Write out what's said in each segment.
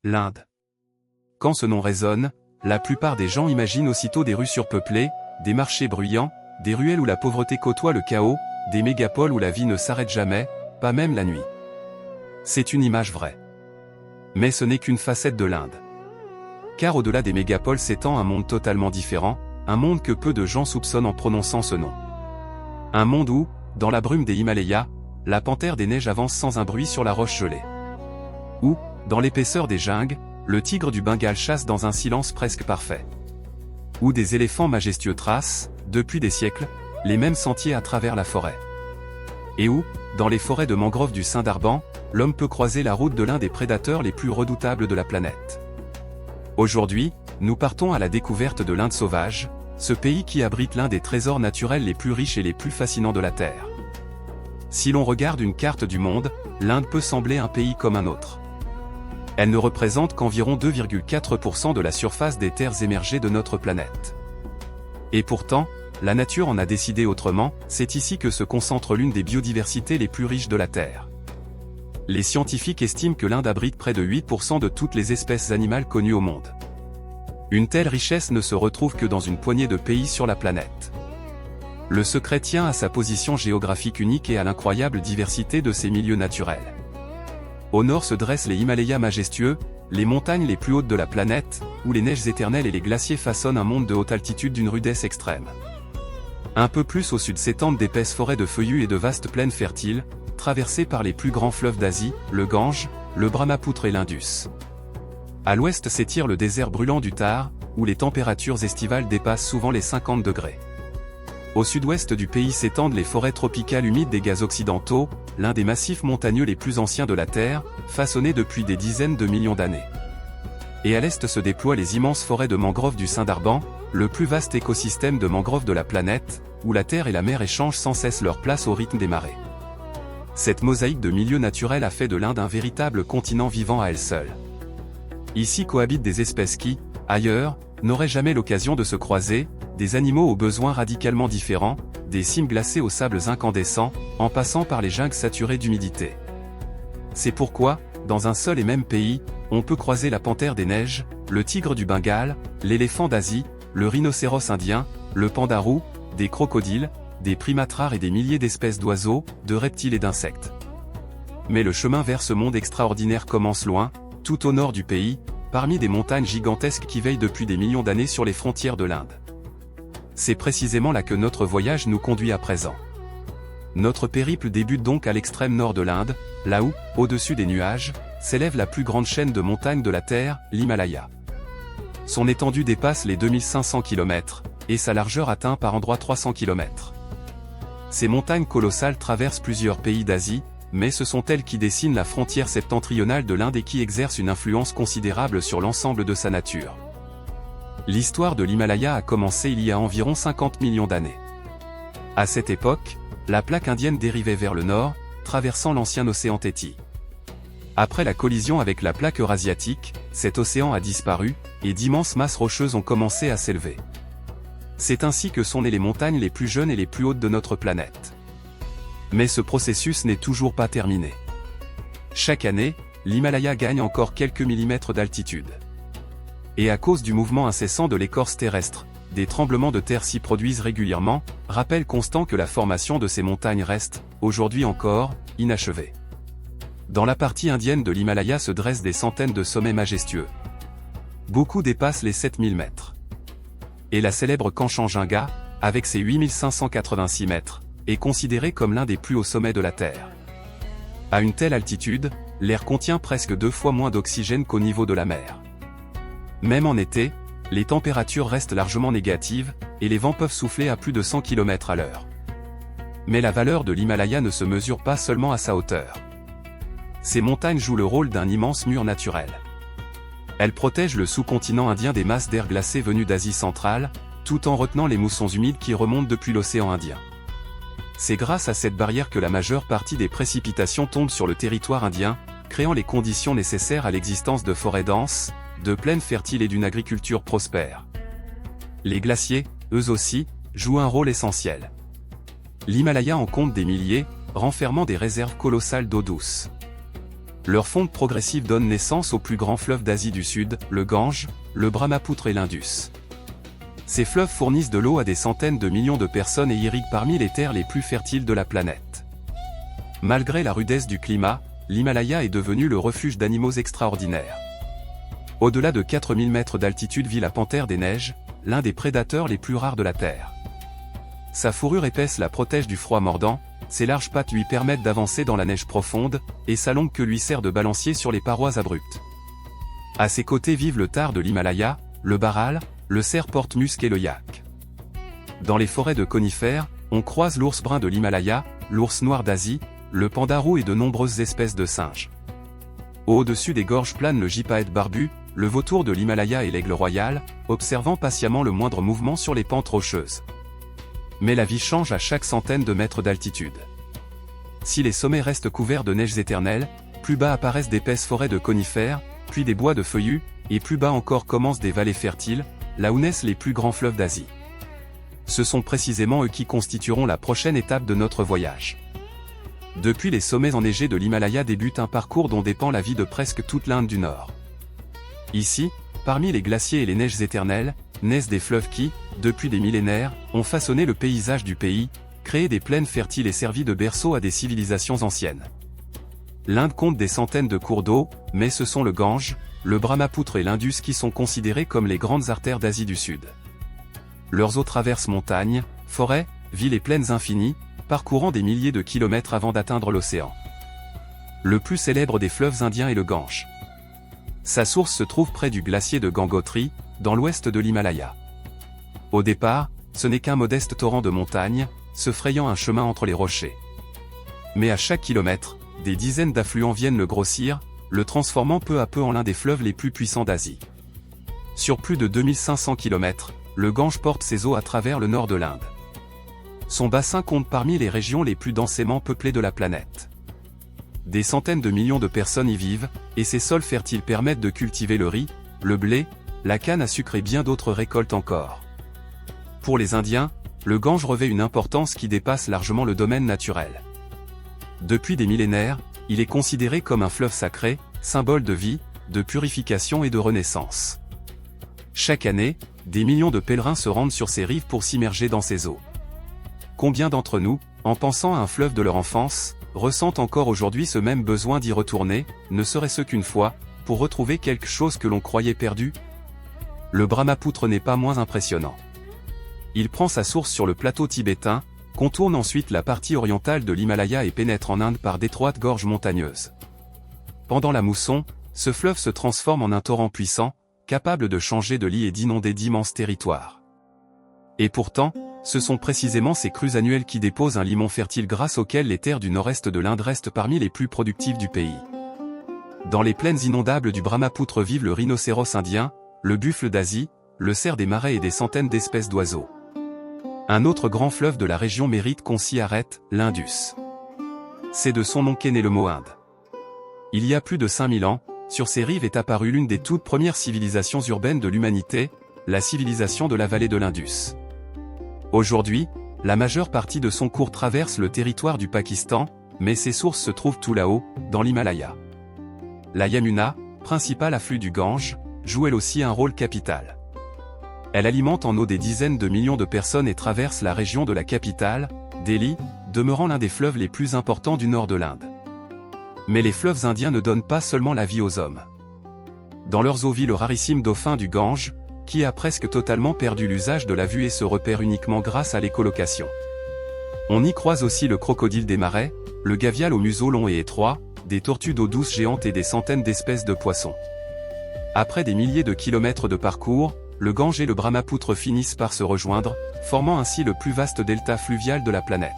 L'Inde. Quand ce nom résonne, la plupart des gens imaginent aussitôt des rues surpeuplées, des marchés bruyants, des ruelles où la pauvreté côtoie le chaos, des mégapoles où la vie ne s'arrête jamais, pas même la nuit. C'est une image vraie. Mais ce n'est qu'une facette de l'Inde. Car au-delà des mégapoles s'étend un monde totalement différent, un monde que peu de gens soupçonnent en prononçant ce nom. Un monde où, dans la brume des Himalayas, la panthère des neiges avance sans un bruit sur la roche gelée. Où, dans l'épaisseur des jungles, le tigre du Bengale chasse dans un silence presque parfait. Où des éléphants majestueux tracent, depuis des siècles, les mêmes sentiers à travers la forêt. Et où, dans les forêts de mangroves du Sundarbans, l'homme peut croiser la route de l'un des prédateurs les plus redoutables de la planète. Aujourd'hui, nous partons à la découverte de l'Inde sauvage, ce pays qui abrite l'un des trésors naturels les plus riches et les plus fascinants de la Terre. Si l'on regarde une carte du monde, l'Inde peut sembler un pays comme un autre. Elle ne représente qu'environ 2,4% de la surface des terres émergées de notre planète. Et pourtant, la nature en a décidé autrement, c'est ici que se concentre l'une des biodiversités les plus riches de la Terre. Les scientifiques estiment que l'Inde abrite près de 8% de toutes les espèces animales connues au monde. Une telle richesse ne se retrouve que dans une poignée de pays sur la planète. Le secret tient à sa position géographique unique et à l'incroyable diversité de ses milieux naturels. Au nord se dressent les Himalayas majestueux, les montagnes les plus hautes de la planète, où les neiges éternelles et les glaciers façonnent un monde de haute altitude d'une rudesse extrême. Un peu plus au sud s'étendent d'épaisses forêts de feuillus et de vastes plaines fertiles, traversées par les plus grands fleuves d'Asie, le Gange, le Brahmapoutre et l'Indus. À l'ouest s'étire le désert brûlant du Thar, où les températures estivales dépassent souvent les 50 degrés. Au sud-ouest du pays s'étendent les forêts tropicales humides des Ghats occidentaux, l'un des massifs montagneux les plus anciens de la Terre, façonnés depuis des dizaines de millions d'années. Et à l'est se déploient les immenses forêts de mangroves du Sundarbans, le plus vaste écosystème de mangroves de la planète, où la terre et la mer échangent sans cesse leur place au rythme des marées. Cette mosaïque de milieux naturels a fait de l'Inde un véritable continent vivant à elle seule. Ici cohabitent des espèces qui, ailleurs, n'auraient jamais l'occasion de se croiser, des animaux aux besoins radicalement différents, des cimes glacées aux sables incandescents, en passant par les jungles saturés d'humidité. C'est pourquoi, dans un seul et même pays, on peut croiser la panthère des neiges, le tigre du Bengale, l'éléphant d'Asie, le rhinocéros indien, le panda roux, des crocodiles, des primates rares et des milliers d'espèces d'oiseaux, de reptiles et d'insectes. Mais le chemin vers ce monde extraordinaire commence loin, tout au nord du pays, parmi des montagnes gigantesques qui veillent depuis des millions d'années sur les frontières de l'Inde. C'est précisément là que notre voyage nous conduit à présent. Notre périple débute donc à l'extrême nord de l'Inde, là où, au-dessus des nuages, s'élève la plus grande chaîne de montagnes de la Terre, l'Himalaya. Son étendue dépasse les 2500 km, et sa largeur atteint par endroits 300 km. Ces montagnes colossales traversent plusieurs pays d'Asie, mais ce sont elles qui dessinent la frontière septentrionale de l'Inde et qui exercent une influence considérable sur l'ensemble de sa nature. L'histoire de l'Himalaya a commencé il y a environ 50 millions d'années. À cette époque, la plaque indienne dérivait vers le nord, traversant l'ancien océan Téti. Après la collision avec la plaque eurasiatique, cet océan a disparu, et d'immenses masses rocheuses ont commencé à s'élever. C'est ainsi que sont nées les montagnes les plus jeunes et les plus hautes de notre planète. Mais ce processus n'est toujours pas terminé. Chaque année, l'Himalaya gagne encore quelques millimètres d'altitude. Et à cause du mouvement incessant de l'écorce terrestre, des tremblements de terre s'y produisent régulièrement, rappel constant que la formation de ces montagnes reste, aujourd'hui encore, inachevée. Dans la partie indienne de l'Himalaya se dressent des centaines de sommets majestueux. Beaucoup dépassent les 7000 mètres. Et la célèbre Kanchenjunga, avec ses 8586 mètres, est considérée comme l'un des plus hauts sommets de la Terre. À une telle altitude, l'air contient presque 2 fois moins d'oxygène qu'au niveau de la mer. Même en été, les températures restent largement négatives, et les vents peuvent souffler à plus de 100 km à l'heure. Mais la valeur de l'Himalaya ne se mesure pas seulement à sa hauteur. Ces montagnes jouent le rôle d'un immense mur naturel. Elles protègent le sous-continent indien des masses d'air glacé venues d'Asie centrale, tout en retenant les moussons humides qui remontent depuis l'océan Indien. C'est grâce à cette barrière que la majeure partie des précipitations tombe sur le territoire indien, créant les conditions nécessaires à l'existence de forêts denses, de plaines fertiles et d'une agriculture prospère. Les glaciers, eux aussi, jouent un rôle essentiel. L'Himalaya en compte des milliers, renfermant des réserves colossales d'eau douce. Leur fonte progressive donne naissance aux plus grands fleuves d'Asie du Sud, le Gange, le Brahmapoutre et l'Indus. Ces fleuves fournissent de l'eau à des centaines de millions de personnes et irriguent parmi les terres les plus fertiles de la planète. Malgré la rudesse du climat, l'Himalaya est devenu le refuge d'animaux extraordinaires. Au-delà de 4000 mètres d'altitude vit la panthère des neiges, l'un des prédateurs les plus rares de la Terre. Sa fourrure épaisse la protège du froid mordant, ses larges pattes lui permettent d'avancer dans la neige profonde, et sa longue queue lui sert de balancier sur les parois abruptes. À ses côtés vivent le thar de l'Himalaya, le baral, le cerf porte-musc et le yak. Dans les forêts de conifères, on croise l'ours brun de l'Himalaya, l'ours noir d'Asie, le panda roux et de nombreuses espèces de singes. Au-dessus des gorges plane le gypaète barbu, le vautour de l'Himalaya et l'aigle royal, observant patiemment le moindre mouvement sur les pentes rocheuses. Mais la vie change à chaque centaine de mètres d'altitude. Si les sommets restent couverts de neiges éternelles, plus bas apparaissent d'épaisses forêts de conifères, puis des bois de feuillus, et plus bas encore commencent des vallées fertiles, là où naissent les plus grands fleuves d'Asie. Ce sont précisément eux qui constitueront la prochaine étape de notre voyage. Depuis les sommets enneigés de l'Himalaya débute un parcours dont dépend la vie de presque toute l'Inde du Nord. Ici, parmi les glaciers et les neiges éternelles, naissent des fleuves qui, depuis des millénaires, ont façonné le paysage du pays, créé des plaines fertiles et servi de berceau à des civilisations anciennes. L'Inde compte des centaines de cours d'eau, mais ce sont le Gange, le Brahmapoutre et l'Indus qui sont considérés comme les grandes artères d'Asie du Sud. Leurs eaux traversent montagnes, forêts, villes et plaines infinies, parcourant des milliers de kilomètres avant d'atteindre l'océan. Le plus célèbre des fleuves indiens est le Gange. Sa source se trouve près du glacier de Gangotri, dans l'ouest de l'Himalaya. Au départ, ce n'est qu'un modeste torrent de montagne, se frayant un chemin entre les rochers. Mais à chaque kilomètre, des dizaines d'affluents viennent le grossir, le transformant peu à peu en l'un des fleuves les plus puissants d'Asie. Sur plus de 2500 km, le Gange porte ses eaux à travers le nord de l'Inde. Son bassin compte parmi les régions les plus densément peuplées de la planète. Des centaines de millions de personnes y vivent, et ses sols fertiles permettent de cultiver le riz, le blé, la canne à sucre et bien d'autres récoltes encore. Pour les Indiens, le Gange revêt une importance qui dépasse largement le domaine naturel. Depuis des millénaires, il est considéré comme un fleuve sacré, symbole de vie, de purification et de renaissance. Chaque année, des millions de pèlerins se rendent sur ses rives pour s'immerger dans ses eaux. Combien d'entre nous, en pensant à un fleuve de leur enfance, ressentent encore aujourd'hui ce même besoin d'y retourner, ne serait-ce qu'une fois, pour retrouver quelque chose que l'on croyait perdu? Le Brahmapoutre n'est pas moins impressionnant. Il prend sa source sur le plateau tibétain, contourne ensuite la partie orientale de l'Himalaya et pénètre en Inde par d'étroites gorges montagneuses. Pendant la mousson, ce fleuve se transforme en un torrent puissant, capable de changer de lit et d'inonder d'immenses territoires. Et pourtant, ce sont précisément ces crues annuelles qui déposent un limon fertile grâce auquel les terres du nord-est de l'Inde restent parmi les plus productives du pays. Dans les plaines inondables du Brahmapoutre vivent le rhinocéros indien, le buffle d'Asie, le cerf des marais et des centaines d'espèces d'oiseaux. Un autre grand fleuve de la région mérite qu'on s'y arrête, l'Indus. C'est de son nom qu'est né le mot Inde. Il y a plus de 5000 ans, sur ses rives est apparue l'une des toutes premières civilisations urbaines de l'humanité, la civilisation de la vallée de l'Indus. Aujourd'hui, la majeure partie de son cours traverse le territoire du Pakistan, mais ses sources se trouvent tout là-haut, dans l'Himalaya. La Yamuna, principal affluent du Gange, joue elle aussi un rôle capital. Elle alimente en eau des dizaines de millions de personnes et traverse la région de la capitale, Delhi, demeurant l'un des fleuves les plus importants du nord de l'Inde. Mais les fleuves indiens ne donnent pas seulement la vie aux hommes. Dans leurs eaux vit le rarissime dauphin du Gange, qui a presque totalement perdu l'usage de la vue et se repère uniquement grâce à l'écholocation. On y croise aussi le crocodile des marais, le gavial au museau long et étroit, des tortues d'eau douce géantes et des centaines d'espèces de poissons. Après des milliers de kilomètres de parcours, le Gange et le Brahmapoutre finissent par se rejoindre, formant ainsi le plus vaste delta fluvial de la planète.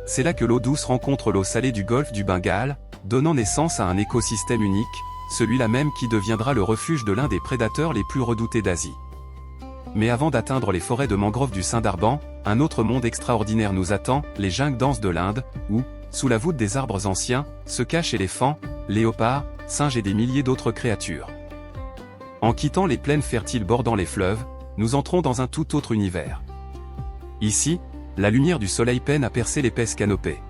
C'est là que l'eau douce rencontre l'eau salée du golfe du Bengale, donnant naissance à un écosystème unique, celui-là même qui deviendra le refuge de l'un des prédateurs les plus redoutés d'Asie. Mais avant d'atteindre les forêts de mangroves du Sundarbans, un autre monde extraordinaire nous attend, les jungles denses de l'Inde, où, sous la voûte des arbres anciens, se cachent éléphants, léopards, singes et des milliers d'autres créatures. En quittant les plaines fertiles bordant les fleuves, nous entrons dans un tout autre univers. Ici, la lumière du soleil peine à percer l'épaisse canopée.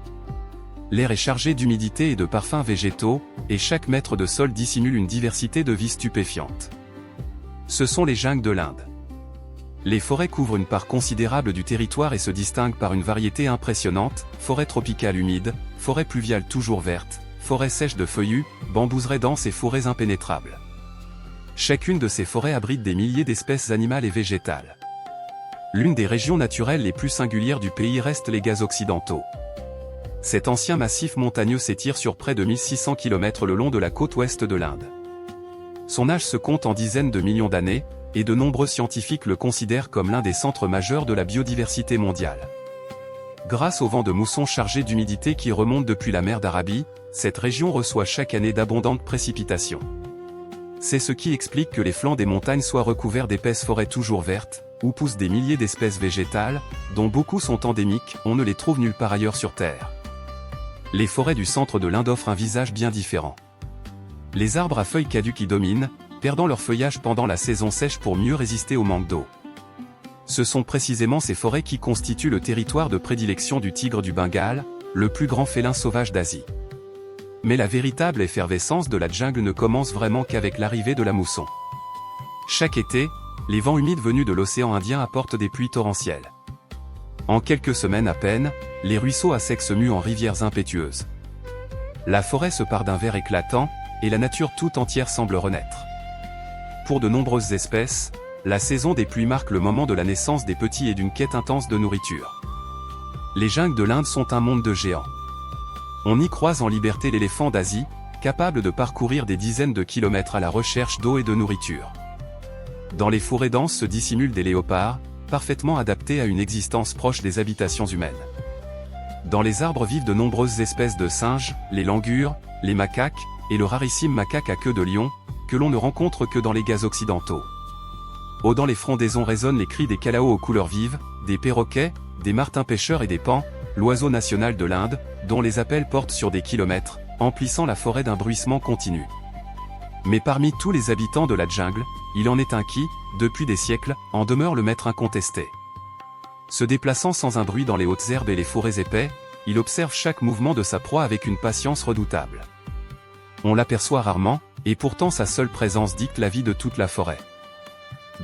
l'air est chargé d'humidité et de parfums végétaux, et chaque mètre de sol dissimule une diversité de vie stupéfiante. Ce sont les jungles de l'Inde. Les forêts couvrent une part considérable du territoire et se distinguent par une variété impressionnante, forêts tropicales humides, forêts pluviales toujours vertes, forêts sèches de feuillus, bambouseraie denses et forêts impénétrables. Chacune de ces forêts abrite des milliers d'espèces animales et végétales. L'une des régions naturelles les plus singulières du pays reste les Ghats occidentaux. Cet ancien massif montagneux s'étire sur près de 1600 km le long de la côte ouest de l'Inde. Son âge se compte en dizaines de millions d'années, et de nombreux scientifiques le considèrent comme l'un des centres majeurs de la biodiversité mondiale. Grâce aux vents de mousson chargés d'humidité qui remontent depuis la mer d'Arabie, cette région reçoit chaque année d'abondantes précipitations. C'est ce qui explique que les flancs des montagnes soient recouverts d'épaisses forêts toujours vertes, où poussent des milliers d'espèces végétales, dont beaucoup sont endémiques, on ne les trouve nulle part ailleurs sur Terre. Les forêts du centre de l'Inde offrent un visage bien différent. Les arbres à feuilles caduques y dominent, perdant leur feuillage pendant la saison sèche pour mieux résister au manque d'eau. Ce sont précisément ces forêts qui constituent le territoire de prédilection du tigre du Bengale, le plus grand félin sauvage d'Asie. Mais la véritable effervescence de la jungle ne commence vraiment qu'avec l'arrivée de la mousson. Chaque été, les vents humides venus de l'océan Indien apportent des pluies torrentielles. En quelques semaines à peine, les ruisseaux à sec se muent en rivières impétueuses. La forêt se pare d'un vert éclatant, et la nature tout entière semble renaître. Pour de nombreuses espèces, la saison des pluies marque le moment de la naissance des petits et d'une quête intense de nourriture. Les jungles de l'Inde sont un monde de géants. On y croise en liberté l'éléphant d'Asie, capable de parcourir des dizaines de kilomètres à la recherche d'eau et de nourriture. Dans les forêts denses se dissimulent des léopards, parfaitement adaptés à une existence proche des habitations humaines. Dans les arbres vivent de nombreuses espèces de singes, les langurs, les macaques, et le rarissime macaque à queue de lion, que l'on ne rencontre que dans les Ghats occidentaux. Dans les frondaisons résonnent les cris des calaos aux couleurs vives, des perroquets, des martins pêcheurs et des pans, l'oiseau national de l'Inde, dont les appels portent sur des kilomètres, emplissant la forêt d'un bruissement continu. Mais parmi tous les habitants de la jungle, il en est un qui, depuis des siècles, en demeure le maître incontesté. Se déplaçant sans un bruit dans les hautes herbes et les forêts épais, il observe chaque mouvement de sa proie avec une patience redoutable. On l'aperçoit rarement, et pourtant sa seule présence dicte la vie de toute la forêt.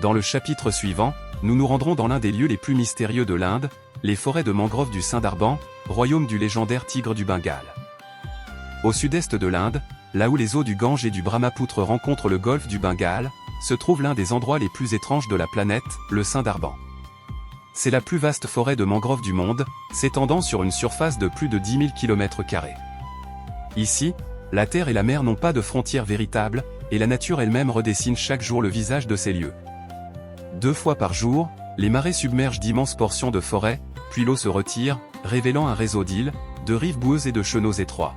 Dans le chapitre suivant, nous nous rendrons dans l'un des lieux les plus mystérieux de l'Inde, les forêts de mangroves du Sundarbans, royaume du légendaire tigre du Bengale. Au sud-est de l'Inde, là où les eaux du Gange et du Brahmapoutre rencontrent le golfe du Bengale, se trouve l'un des endroits les plus étranges de la planète, le Sundarban. C'est la plus vaste forêt de mangroves du monde, s'étendant sur une surface de plus de 10 000 km². Ici, la terre et la mer n'ont pas de frontières véritables, et la nature elle-même redessine chaque jour le visage de ces lieux. 2 fois par jour, les marées submergent d'immenses portions de forêt, puis l'eau se retire, révélant un réseau d'îles, de rives boueuses et de chenaux étroits.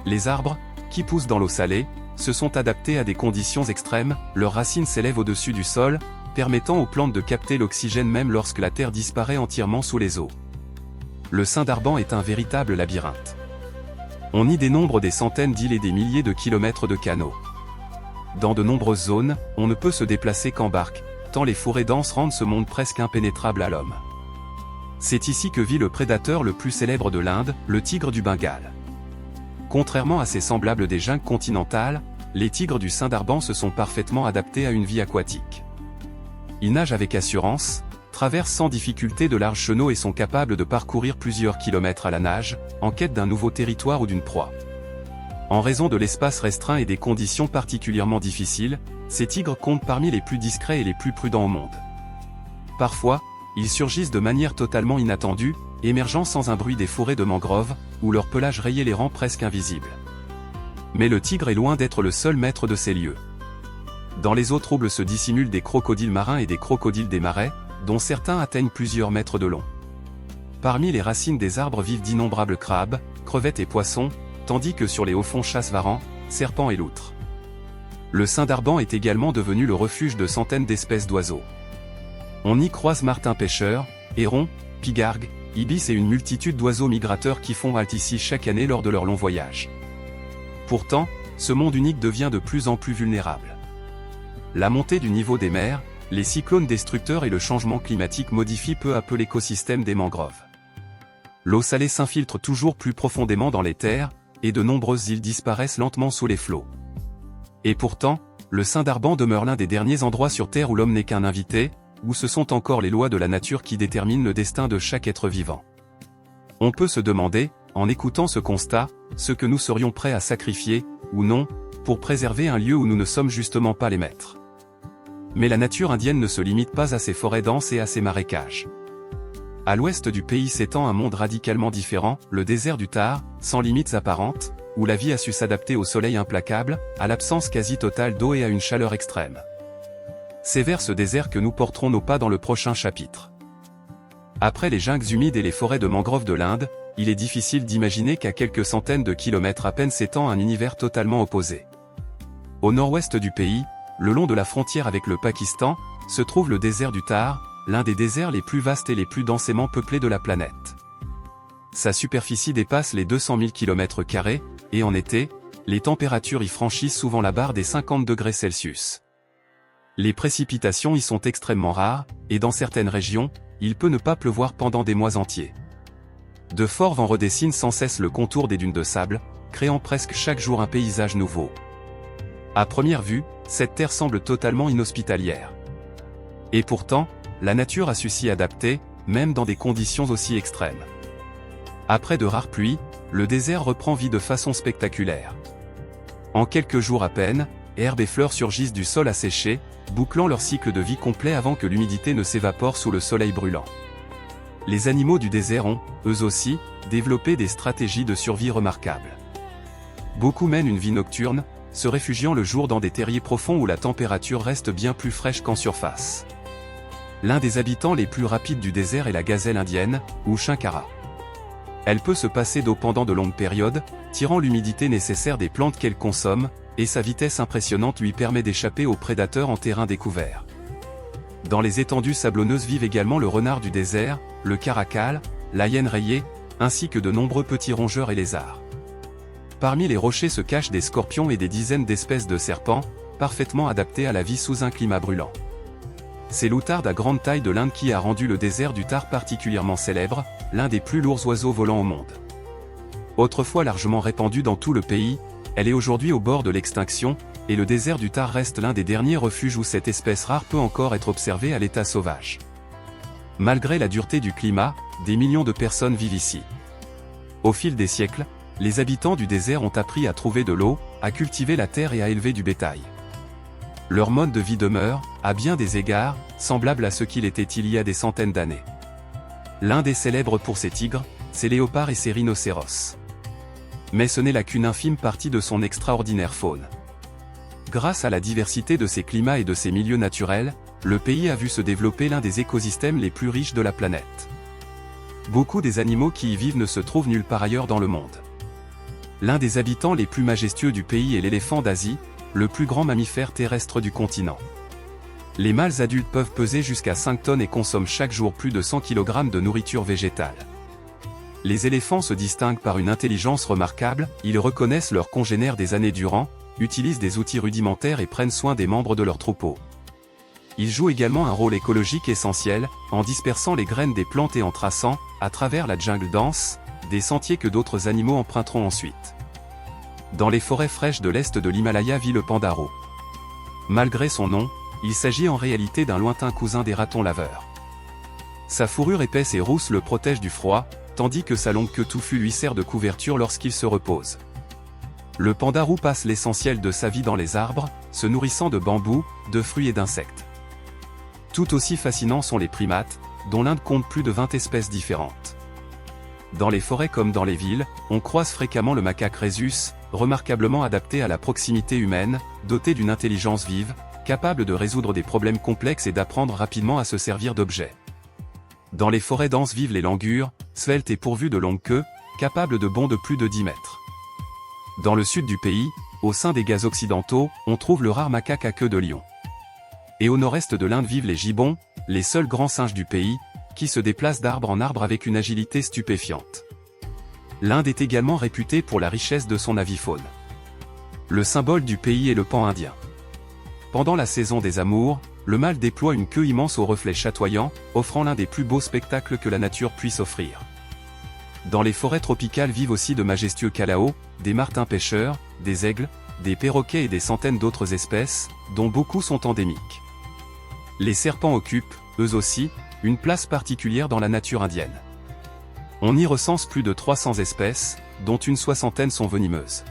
Les arbres, qui poussent dans l'eau salée, se sont adaptés à des conditions extrêmes, leurs racines s'élèvent au-dessus du sol, permettant aux plantes de capter l'oxygène même lorsque la terre disparaît entièrement sous les eaux. Le Sundarban est un véritable labyrinthe. On y dénombre des centaines d'îles et des milliers de kilomètres de canaux. Dans de nombreuses zones, on ne peut se déplacer qu'en barque, tant les forêts denses rendent ce monde presque impénétrable à l'homme. C'est ici que vit le prédateur le plus célèbre de l'Inde, le tigre du Bengale. Contrairement à ses semblables des jungles continentales, les tigres du Sundarban se sont parfaitement adaptés à une vie aquatique. Ils nagent avec assurance, traversent sans difficulté de larges chenaux et sont capables de parcourir plusieurs kilomètres à la nage, en quête d'un nouveau territoire ou d'une proie. En raison de l'espace restreint et des conditions particulièrement difficiles, ces tigres comptent parmi les plus discrets et les plus prudents au monde. Parfois, ils surgissent de manière totalement inattendue, émergeant sans un bruit des forêts de mangroves, où leur pelage rayait les rend presque invisibles. Mais le tigre est loin d'être le seul maître de ces lieux. Dans les eaux troubles se dissimulent des crocodiles marins et des crocodiles des marais, dont certains atteignent plusieurs mètres de long. Parmi les racines des arbres vivent d'innombrables crabes, crevettes et poissons, tandis que sur les hauts fonds chassent varans, serpents et loutres. Le Sundarban est également devenu le refuge de centaines d'espèces d'oiseaux. On y croise martins pêcheurs, hérons, pigargues, ibis et une multitude d'oiseaux migrateurs qui font halte ici chaque année lors de leur long voyage. Pourtant, ce monde unique devient de plus en plus vulnérable. La montée du niveau des mers, les cyclones destructeurs et le changement climatique modifient peu à peu l'écosystème des mangroves. l'eau salée s'infiltre toujours plus profondément dans les terres, et de nombreuses îles disparaissent lentement sous les flots. Et pourtant, le Saint-Darban demeure l'un des derniers endroits sur Terre où l'homme n'est qu'un invité, où ce sont encore les lois de la nature qui déterminent le destin de chaque être vivant. On peut se demander, en écoutant ce constat, ce que nous serions prêts à sacrifier, ou non, pour préserver un lieu où nous ne sommes justement pas les maîtres. Mais la nature indienne ne se limite pas à ses forêts denses et à ses marécages. À l'ouest du pays s'étend un monde radicalement différent, le désert du Thar, sans limites apparentes, où la vie a su s'adapter au soleil implacable, à l'absence quasi totale d'eau et à une chaleur extrême. C'est vers ce désert que nous porterons nos pas dans le prochain chapitre. Après les jungles humides et les forêts de mangroves de l'Inde, il est difficile d'imaginer qu'à quelques centaines de kilomètres à peine s'étend un univers totalement opposé. Au nord-ouest du pays, le long de la frontière avec le Pakistan, se trouve le désert du Thar, l'un des déserts les plus vastes et les plus densément peuplés de la planète. Sa superficie dépasse les 200 000 km², et en été, les températures y franchissent souvent la barre des 50 degrés Celsius. Les précipitations y sont extrêmement rares, et dans certaines régions, il peut ne pas pleuvoir pendant des mois entiers. De forts vents redessinent sans cesse le contour des dunes de sable, créant presque chaque jour un paysage nouveau. À première vue, cette terre semble totalement inhospitalière. Et pourtant, la nature a su s'y adapter, même dans des conditions aussi extrêmes. Après de rares pluies, le désert reprend vie de façon spectaculaire. En quelques jours à peine, herbes et fleurs surgissent du sol asséché, bouclant leur cycle de vie complet avant que l'humidité ne s'évapore sous le soleil brûlant. Les animaux du désert ont, eux aussi, développé des stratégies de survie remarquables. Beaucoup mènent une vie nocturne, se réfugiant le jour dans des terriers profonds où la température reste bien plus fraîche qu'en surface. L'un des habitants les plus rapides du désert est la gazelle indienne, ou chinkara. Elle peut se passer d'eau pendant de longues périodes, tirant l'humidité nécessaire des plantes qu'elle consomme, et sa vitesse impressionnante lui permet d'échapper aux prédateurs en terrain découvert. Dans les étendues sablonneuses vivent également le renard du désert, le caracal, la hyène rayée, ainsi que de nombreux petits rongeurs et lézards. Parmi les rochers se cachent des scorpions et des dizaines d'espèces de serpents, parfaitement adaptés à la vie sous un climat brûlant. C'est l'outarde à grande taille de l'Inde qui a rendu le désert du Thar particulièrement célèbre, l'un des plus lourds oiseaux volants au monde. Autrefois largement répandue dans tout le pays, elle est aujourd'hui au bord de l'extinction, et le désert du Thar reste l'un des derniers refuges où cette espèce rare peut encore être observée à l'état sauvage. Malgré la dureté du climat, des millions de personnes vivent ici. Au fil des siècles, les habitants du désert ont appris à trouver de l'eau, à cultiver la terre et à élever du bétail. Leur mode de vie demeure, à bien des égards, semblable à ce qu'il était il y a des centaines d'années. L'Inde est célèbre pour ses tigres, ses léopards et ses rhinocéros. Mais ce n'est là qu'une infime partie de son extraordinaire faune. Grâce à la diversité de ses climats et de ses milieux naturels, le pays a vu se développer l'un des écosystèmes les plus riches de la planète. Beaucoup des animaux qui y vivent ne se trouvent nulle part ailleurs dans le monde. L'un des habitants les plus majestueux du pays est l'éléphant d'Asie, le plus grand mammifère terrestre du continent. Les mâles adultes peuvent peser jusqu'à 5 tonnes et consomment chaque jour plus de 100 kg de nourriture végétale. Les éléphants se distinguent par une intelligence remarquable, ils reconnaissent leurs congénères des années durant, utilisent des outils rudimentaires et prennent soin des membres de leur troupeau. Ils jouent également un rôle écologique essentiel, en dispersant les graines des plantes et en traçant, à travers la jungle dense, des sentiers que d'autres animaux emprunteront ensuite. Dans les forêts fraîches de l'est de l'Himalaya vit le pandarou. Malgré son nom, il s'agit en réalité d'un lointain cousin des ratons laveurs. Sa fourrure épaisse et rousse le protège du froid, tandis que sa longue queue touffue lui sert de couverture lorsqu'il se repose. Le pandarou passe l'essentiel de sa vie dans les arbres, se nourrissant de bambous, de fruits et d'insectes. Tout aussi fascinants sont les primates, dont l'Inde compte plus de 20 espèces différentes. Dans les forêts comme dans les villes, on croise fréquemment le macaque rhésus, remarquablement adapté à la proximité humaine, doté d'une intelligence vive, capable de résoudre des problèmes complexes et d'apprendre rapidement à se servir d'objets. Dans les forêts denses vivent les langurs, sveltes et pourvus de longues queues, capables de bonds de plus de 10 mètres. Dans le sud du pays, au sein des Ghats occidentaux, on trouve le rare macaque à queue de lion. Et au nord-est de l'Inde vivent les gibbons, les seuls grands singes du pays, qui se déplacent d'arbre en arbre avec une agilité stupéfiante. L'Inde est également réputée pour la richesse de son avifaune. Le symbole du pays est le paon indien. Pendant la saison des amours, le mâle déploie une queue immense aux reflets chatoyants, offrant l'un des plus beaux spectacles que la nature puisse offrir. Dans les forêts tropicales vivent aussi de majestueux calaos, des martins pêcheurs, des aigles, des perroquets et des centaines d'autres espèces, dont beaucoup sont endémiques. Les serpents occupent, eux aussi, une place particulière dans la nature indienne. On y recense plus de 300 espèces, dont une soixantaine sont venimeuses.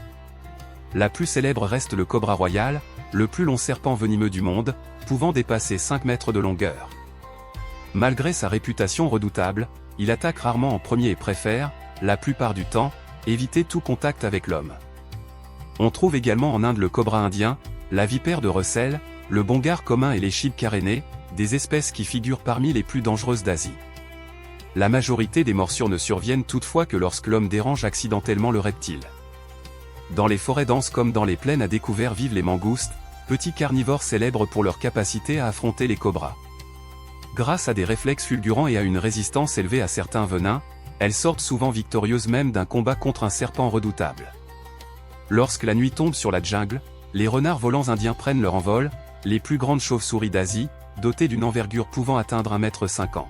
La plus célèbre reste le cobra royal, le plus long serpent venimeux du monde, pouvant dépasser 5 mètres de longueur. Malgré sa réputation redoutable, il attaque rarement en premier et préfère, la plupart du temps, éviter tout contact avec l'homme. On trouve également en Inde le cobra indien, la vipère de Russell, le bongar commun et l'échide carénée, des espèces qui figurent parmi les plus dangereuses d'Asie. La majorité des morsures ne surviennent toutefois que lorsque l'homme dérange accidentellement le reptile. Dans les forêts denses comme dans les plaines à découvert vivent les mangoustes, petits carnivores célèbres pour leur capacité à affronter les cobras. Grâce à des réflexes fulgurants et à une résistance élevée à certains venins, elles sortent souvent victorieuses même d'un combat contre un serpent redoutable. Lorsque la nuit tombe sur la jungle, les renards volants indiens prennent leur envol, les plus grandes chauves-souris d'Asie, dotées d'une envergure pouvant atteindre 1,50 m.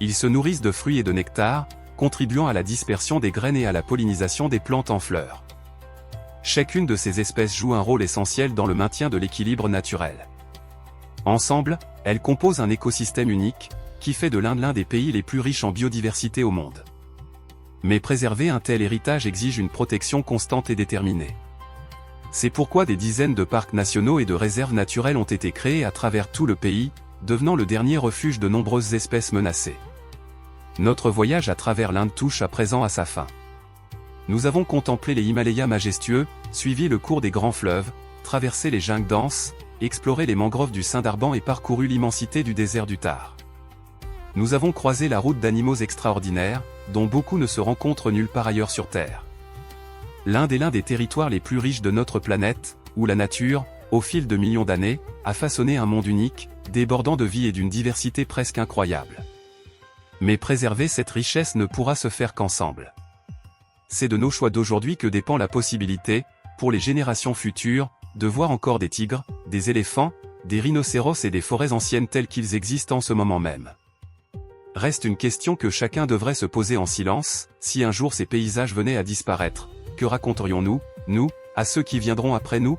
Ils se nourrissent de fruits et de nectar, contribuant à la dispersion des graines et à la pollinisation des plantes en fleurs. Chacune de ces espèces joue un rôle essentiel dans le maintien de l'équilibre naturel. Ensemble, elles composent un écosystème unique, qui fait de l'Inde l'un des pays les plus riches en biodiversité au monde. Mais préserver un tel héritage exige une protection constante et déterminée. C'est pourquoi des dizaines de parcs nationaux et de réserves naturelles ont été créés à travers tout le pays, devenant le dernier refuge de nombreuses espèces menacées. Notre voyage à travers l'Inde touche à présent à sa fin. Nous avons contemplé les Himalayas majestueux, suivi le cours des grands fleuves, traversé les jungles denses, exploré les mangroves du Sundarbans et parcouru l'immensité du désert du Thar. Nous avons croisé la route d'animaux extraordinaires, dont beaucoup ne se rencontrent nulle part ailleurs sur Terre. L'Inde est l'un des territoires les plus riches de notre planète, où la nature, au fil de millions d'années, a façonné un monde unique, débordant de vie et d'une diversité presque incroyable. Mais préserver cette richesse ne pourra se faire qu'ensemble. C'est de nos choix d'aujourd'hui que dépend la possibilité, pour les générations futures, de voir encore des tigres, des éléphants, des rhinocéros et des forêts anciennes telles qu'ils existent en ce moment même. Reste une question que chacun devrait se poser en silence: si un jour ces paysages venaient à disparaître, que raconterions-nous, nous, à ceux qui viendront après nous ?